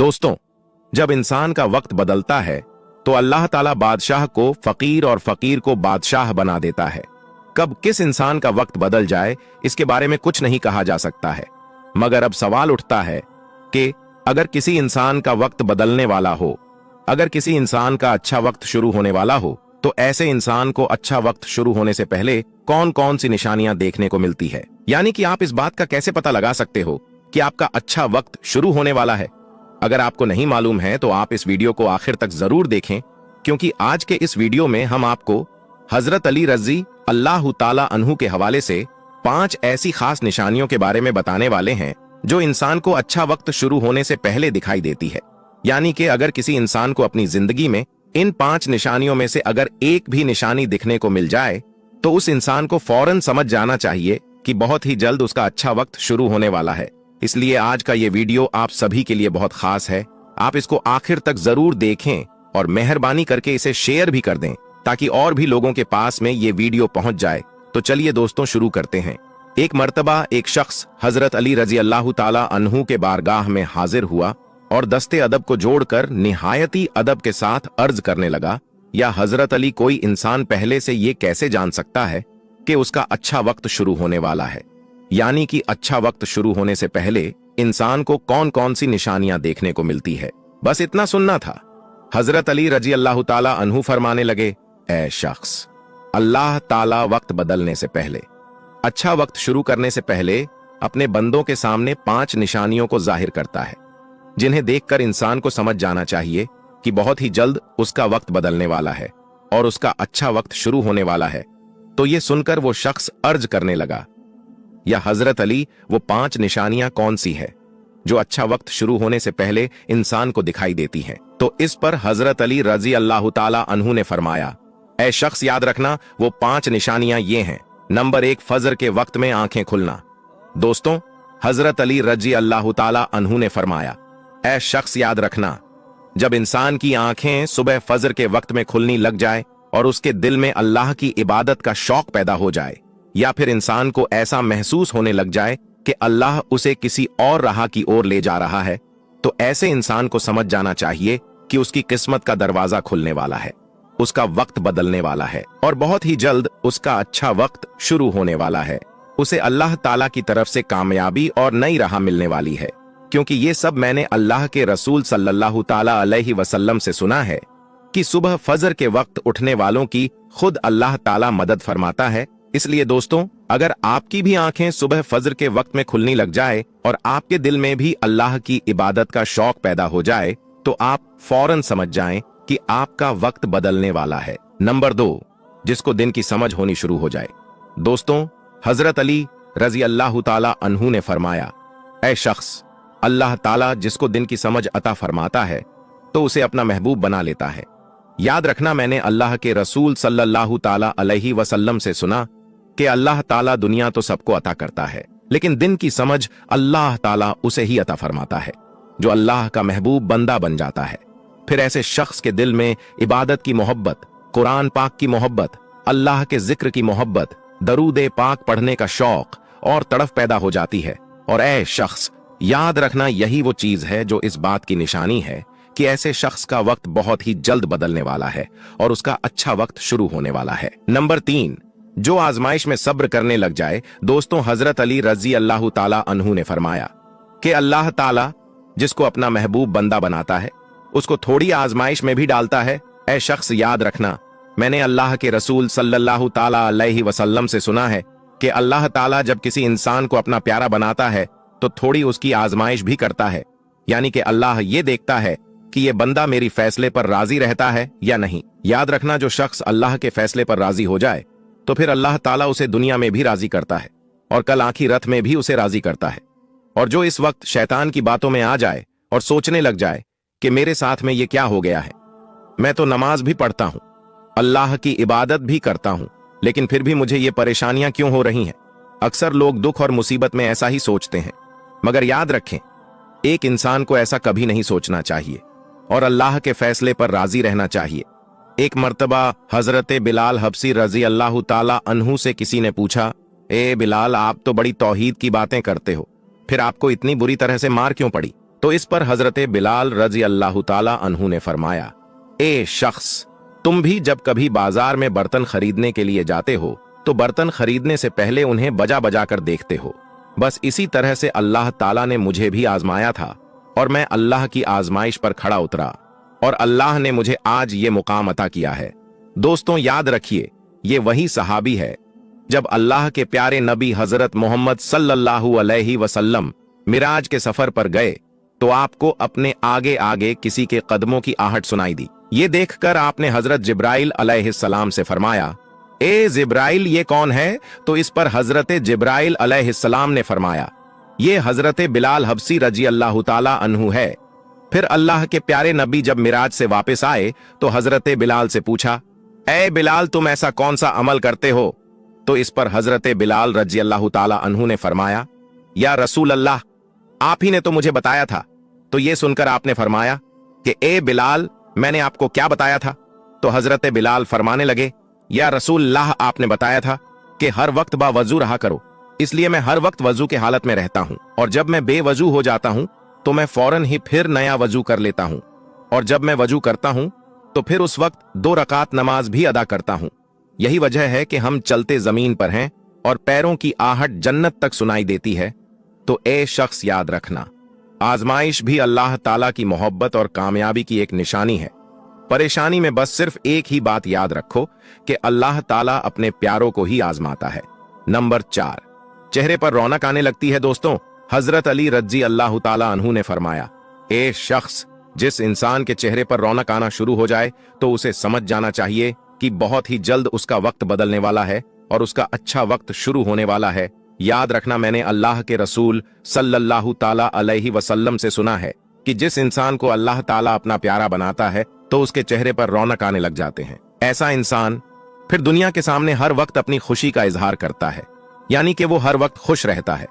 दोस्तों, जब इंसान का वक्त बदलता है तो अल्लाह ताला बादशाह को फकीर और फकीर को बादशाह बना देता है। कब किस इंसान का वक्त बदल जाए इसके बारे में कुछ नहीं कहा जा सकता है, मगर अब सवाल उठता है कि अगर किसी इंसान का वक्त बदलने वाला हो, अगर किसी इंसान का अच्छा वक्त शुरू होने वाला हो, तो ऐसे इंसान को अच्छा वक्त शुरू होने से पहले कौन कौन सी निशानियां देखने को मिलती है। यानी कि आप इस बात का कैसे पता लगा सकते हो कि आपका अच्छा वक्त शुरू होने वाला है। अगर आपको नहीं मालूम है तो आप इस वीडियो को आखिर तक जरूर देखें, क्योंकि आज के इस वीडियो में हम आपको हजरत अली रजी अल्लाह ताला अन्हु के हवाले से 5 ऐसी खास निशानियों के बारे में बताने वाले हैं जो इंसान को अच्छा वक्त शुरू होने से पहले दिखाई देती है। यानी कि अगर किसी इंसान को अपनी जिंदगी में इन 5 निशानियों में से अगर एक भी निशानी दिखने को मिल जाए तो उस इंसान को फौरन समझ जाना चाहिए कि बहुत ही जल्द उसका अच्छा वक्त शुरू होने वाला है। इसलिए आज का ये वीडियो आप सभी के लिए बहुत खास है। आप इसको आखिर तक जरूर देखें और मेहरबानी करके इसे शेयर भी कर दें ताकि और भी लोगों के पास में ये वीडियो पहुंच जाए। तो चलिए दोस्तों शुरू करते हैं। एक मर्तबा एक शख्स हजरत अली रजी अल्लाह ताला अन्हु के बारगाह में हाजिर हुआ और दस्ते अदब को जोड़कर निहायती अदब के साथ अर्ज करने लगा, या हजरत अली, कोई इंसान पहले से ये कैसे जान सकता है कि उसका अच्छा वक्त शुरू होने वाला है। यानी कि अच्छा वक्त शुरू होने से पहले इंसान को कौन कौन सी निशानियां देखने को मिलती है। बस इतना सुनना था। हजरत अली रजी अल्लाह ताला अन्हु फरमाने लगे, ऐ शख्स, अल्लाह ताला वक्त बदलने से पहले, अच्छा वक्त शुरू करने से पहले अपने बंदों के सामने 5 निशानियों को जाहिर करता है, जिन्हें देखकर इंसान को समझ जाना चाहिए कि बहुत ही जल्द उसका वक्त बदलने वाला है और उसका अच्छा वक्त शुरू होने वाला है। तो ये सुनकर वो शख्स अर्ज करने लगा, या हजरत अली, वो 5 निशानियां कौन सी है जो अच्छा वक्त शुरू होने से पहले इंसान को दिखाई देती हैं। तो इस पर हजरत अली रजी अल्लाह ताला अन्हु ने फरमाया, ऐ शख्स, याद रखना, वो 5 निशानियां ये हैं। नंबर 1, फजर के वक्त में आंखें खुलना। दोस्तों, हजरत अली रजी अल्लाह ताला अन्हु ने फरमाया, ऐ शख्स, याद रखना, जब इंसान की आंखें सुबह फजर के वक्त में खुलनी लग जाए और उसके दिल में अल्लाह की इबादत का शौक पैदा हो जाए, या फिर इंसान को ऐसा महसूस होने लग जाए कि अल्लाह उसे किसी और राह की ओर ले जा रहा है, तो ऐसे इंसान को समझ जाना चाहिए कि उसकी किस्मत का दरवाजा खुलने वाला है, उसका वक्त बदलने वाला है और बहुत ही जल्द उसका अच्छा वक्त शुरू होने वाला है। उसे अल्लाह ताला की तरफ से कामयाबी और नई राह मिलने वाली है। क्योंकि ये सब मैंने अल्लाह के रसूल सल्लल्लाहु ताला अलैहि वसल्लम से सुना है कि सुबह फजर के वक्त उठने वालों की खुद अल्लाह ताला मदद फरमाता है। इसलिए दोस्तों, अगर आपकी भी आंखें सुबह फजर के वक्त में खुलनी लग जाए और आपके दिल में भी अल्लाह की इबादत का शौक पैदा हो जाए, तो आप फौरन समझ जाएं कि आपका वक्त बदलने वाला है। नंबर 2, जिसको दिन की समझ होनी शुरू हो जाए। दोस्तों, हजरत अली रजी अल्लाह ताला अन्हु ने फरमाया, ऐ शख्स, अल्लाह ताला जिसको दिन की समझ अता फरमाता है तो उसे अपना महबूब बना लेता है। याद रखना, मैंने अल्लाह के रसूल सल्लल्लाहु ताला अलैहि वसल्लम से सुना कि अल्लाह ताला दुनिया तो सबको अता करता है, लेकिन दिन की समझ अल्लाह ताला उसे ही अता फरमाता है जो अल्लाह का महबूब बंदा बन जाता है। फिर ऐसे शख्स के दिल में इबादत की मोहब्बत, कुरान पाक की मोहब्बत, अल्लाह के जिक्र की मोहब्बत, दरूद पाक पढ़ने का शौक और तड़फ पैदा हो जाती है। और ऐ शख्स, याद रखना, यही वो चीज है जो इस बात की निशानी है कि ऐसे शख्स का वक्त बहुत ही जल्द बदलने वाला है और उसका अच्छा वक्त शुरू होने वाला है। नंबर 3, जो आजमाइश में सब्र करने लग जाए। दोस्तों, हजरत अली रजी अल्लाह ताला अन्हु ने फरमाया कि अल्लाह ताला जिसको अपना महबूब बंदा बनाता है उसको थोड़ी आजमाइश में भी डालता है। ऐ शख्स, याद रखना, मैंने अल्लाह के रसूल सल्लल्लाहु ताला अलैहि वसल्लम से सुना है कि अल्लाह ताला जब किसी इंसान को अपना प्यारा बनाता है तो थोड़ी उसकी आजमाइश भी करता है। यानी कि अल्लाह ये देखता है कि ये बंदा मेरी फैसले पर राजी रहता है या नहीं। याद रखना, जो शख्स अल्लाह के फैसले पर राजी हो जाए तो फिर अल्लाह ताला उसे दुनिया में भी राजी करता है और कल आखिरत में भी उसे राजी करता है। और जो इस वक्त शैतान की बातों में आ जाए और सोचने लग जाए कि मेरे साथ में ये क्या हो गया है, मैं तो नमाज भी पढ़ता हूं, अल्लाह की इबादत भी करता हूं, लेकिन फिर भी मुझे ये परेशानियां क्यों हो रही हैं। अक्सर लोग दुख और मुसीबत में ऐसा ही सोचते हैं, मगर याद रखें, एक इंसान को ऐसा कभी नहीं सोचना चाहिए और अल्लाह के फैसले पर राजी रहना चाहिए। एक मर्तबा हजरत बिलाल हबसी रजी अल्लाह ताला अन्हु से किसी ने पूछा, ए बिलाल, आप तो बड़ी तौहीद की बातें करते हो, फिर आपको इतनी बुरी तरह से मार क्यों पड़ी? तो इस पर हजरत बिलाल रजी अल्लाह ताला अन्हु ने फरमाया, ए शख्स, तुम भी जब कभी बाजार में बर्तन खरीदने के लिए जाते हो तो बर्तन खरीदने से पहले उन्हें बजा बजा कर देखते हो। बस इसी तरह से अल्लाह ताला ने मुझे भी आजमाया था और मैं अल्लाह की आजमाइश पर खड़ा उतरा और अल्लाह ने मुझे आज ये मुकाम अता किया है। दोस्तों, याद रखिए, ये वही सहाबी है जब अल्लाह के प्यारे नबी हजरत मोहम्मद सल्लल्लाहु अलैहि वसल्लम मिराज के सफर पर गए तो आपको अपने आगे आगे किसी के कदमों की आहट सुनाई दी। ये देखकर आपने हजरत जिब्राइल अलैहिस्सलाम से फरमाया, ए जिब्राइल, ये कौन है? तो इस पर हजरत जिब्राइल अलैहिस्सलाम ने फरमाया, ये हजरत बिलाल हबसी रजी अल्लाह ताला अन्हु है। फिर अल्लाह के प्यारे नबी जब मिराज से वापस आए तो हजरत बिलाल से पूछा, ए बिलाल, तुम ऐसा कौन सा अमल करते हो? तो इस पर हजरत बिलाल रजी अल्लाह ताला अन्हु ने फरमाया, या रसूल अल्लाह, आप ही ने तो मुझे बताया था। तो ये सुनकर आपने फरमाया कि ए बिलाल, मैंने आपको क्या बताया था? तो हजरत बिलाल फरमाने लगे, या रसूल अल्लाह, आपने बताया था कि हर वक्त बावजू रहा करो। इसलिए मैं हर वक्त वजू के हालत में रहता हूं और जब मैं बेवजू हो जाता हूं तो मैं फौरन ही फिर नया वजू कर लेता हूं और जब मैं वजू करता हूं तो फिर उस वक्त 2 रकात नमाज भी अदा करता हूं। यही वजह है कि हम चलते जमीन पर हैं और पैरों की आहट जन्नत तक सुनाई देती है। तो ए शख्स, याद रखना, आजमाइश भी अल्लाह ताला की मोहब्बत और कामयाबी की एक निशानी है। परेशानी में बस सिर्फ एक ही बात याद रखो कि अल्लाह ताला अपने प्यारों को ही आजमाता है। नंबर 4, चेहरे पर रौनक आने लगती है। दोस्तों, हजरत अली रजी अल्लाह ताला अन्हु ने फरमाया, ए शख्स, जिस इंसान के चेहरे पर रौनक आना शुरू हो जाए तो उसे समझ जाना चाहिए कि बहुत ही जल्द उसका वक्त बदलने वाला है और उसका अच्छा वक्त शुरू होने वाला है। याद रखना, मैंने अल्लाह के रसूल सल्लल्लाहु ताला अलैहि वसल्लम से सुना है कि जिस इंसान को अल्लाह ताला अपना प्यारा बनाता है तो उसके चेहरे पर रौनक आने लग जाते हैं। ऐसा इंसान फिर दुनिया के सामने हर वक्त अपनी खुशी का इजहार करता है, यानी कि वो हर वक्त खुश रहता है।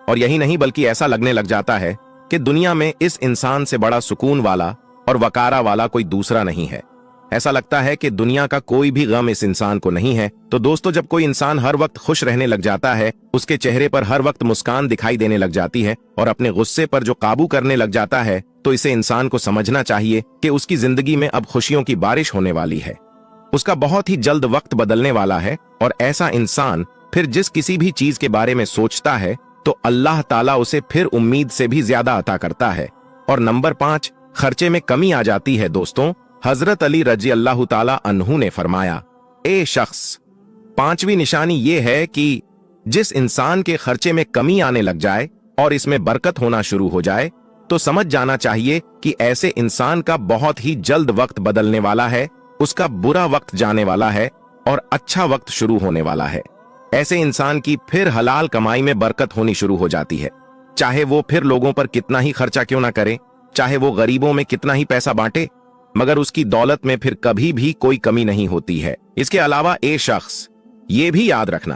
और यही नहीं बल्कि ऐसा लगने लग जाता है कि दुनिया में इस इंसान से बड़ा सुकून वाला और वकारा वाला कोई दूसरा नहीं है। ऐसा लगता है कि दुनिया का कोई भी गम इस इंसान को नहीं है। तो दोस्तों, जब कोई इंसान हर वक्त खुश रहने लग जाता है, उसके चेहरे पर हर वक्त मुस्कान दिखाई देने लग जाती है और अपने गुस्से पर जो काबू करने लग जाता है, तो इसे इंसान को समझना चाहिए कि उसकी जिंदगी में अब खुशियों की बारिश होने वाली है। उसका बहुत ही जल्द वक्त बदलने वाला है और ऐसा इंसान फिर जिस किसी भी चीज के बारे में सोचता है तो अल्लाह ताला उसे फिर उम्मीद से भी ज्यादा अता करता है। और नंबर 5, खर्चे में कमी आ जाती है। दोस्तों, हजरत अली रजी अल्लाह ताला अन्हु ने फरमाया, ए शख्स, 5वीं निशानी ये है कि जिस इंसान के खर्चे में कमी आने लग जाए और इसमें बरकत होना शुरू हो जाए तो समझ जाना चाहिए कि ऐसे इंसान का बहुत ही जल्द वक्त बदलने वाला है, उसका बुरा वक्त जाने वाला है और अच्छा वक्त शुरू होने वाला है। ऐसे इंसान की फिर हलाल कमाई में बरकत होनी शुरू हो जाती है, चाहे वो फिर लोगों पर कितना ही खर्चा क्यों ना करे, चाहे वो गरीबों में कितना ही पैसा बांटे, मगर उसकी दौलत में फिर कभी भी कोई कमी नहीं होती है। इसके अलावा ए शख्स, ये भी याद रखना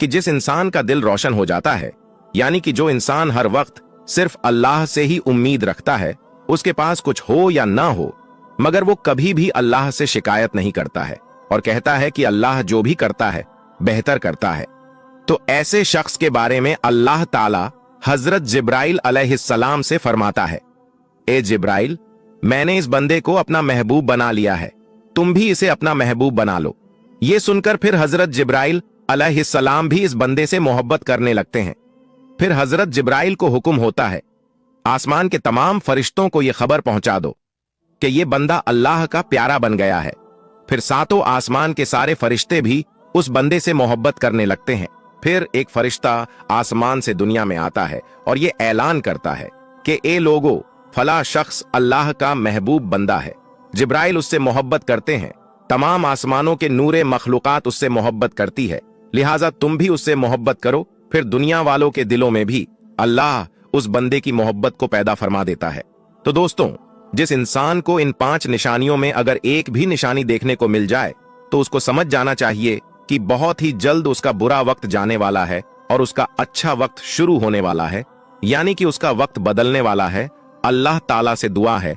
कि जिस इंसान का दिल रोशन हो जाता है, यानी कि जो इंसान हर वक्त सिर्फ अल्लाह से ही उम्मीद रखता है, उसके पास कुछ हो या ना हो, मगर वो कभी भी अल्लाह से शिकायत नहीं करता है और कहता है कि अल्लाह जो भी करता है बेहतर करता है। तो ऐसे शख्स के बारे में अल्लाह ताला हजरत जिब्राइल अलैहिस्सलाम से फरमाता है, ए जिब्राइल, मैंने इस बंदे को अपना महबूब बना लिया है, तुम भी इसे अपना महबूब बना लो। ये सुनकर फिर हजरत जिब्राइल अलैहिस्सलाम भी इस बंदे से मोहब्बत करने लगते हैं। फिर हजरत जिब्राइल को हुक्म होता है, आसमान के तमाम फरिश्तों को यह खबर पहुंचा दो कि यह बंदा अल्लाह का प्यारा बन गया है। फिर 7 आसमान के सारे फरिश्ते भी उस बंदे से मोहब्बत करने लगते हैं। फिर एक फरिश्ता आसमान से दुनिया में आता है और ये ऐलान करता है कि ए लोगो, फला शख्स अल्लाह का महबूब बंदा है। जिब्राइल उससे मोहब्बत करते हैं, तमाम आसमानों के नूरे मखलूकात उससे मोहब्बत करती है, लिहाजा तुम भी उससे मोहब्बत करो। फिर दुनिया वालों के दिलों में भी अल्लाह उस बंदे की मोहब्बत को पैदा फरमा देता है। तो दोस्तों, जिस इंसान को इन 5 निशानियों में अगर एक भी निशानी देखने को मिल जाए तो उसको समझ जाना चाहिए कि बहुत ही जल्द उसका बुरा वक्त जाने वाला है और उसका अच्छा वक्त शुरू होने वाला है, यानी कि उसका वक्त बदलने वाला है। अल्लाह ताला से दुआ है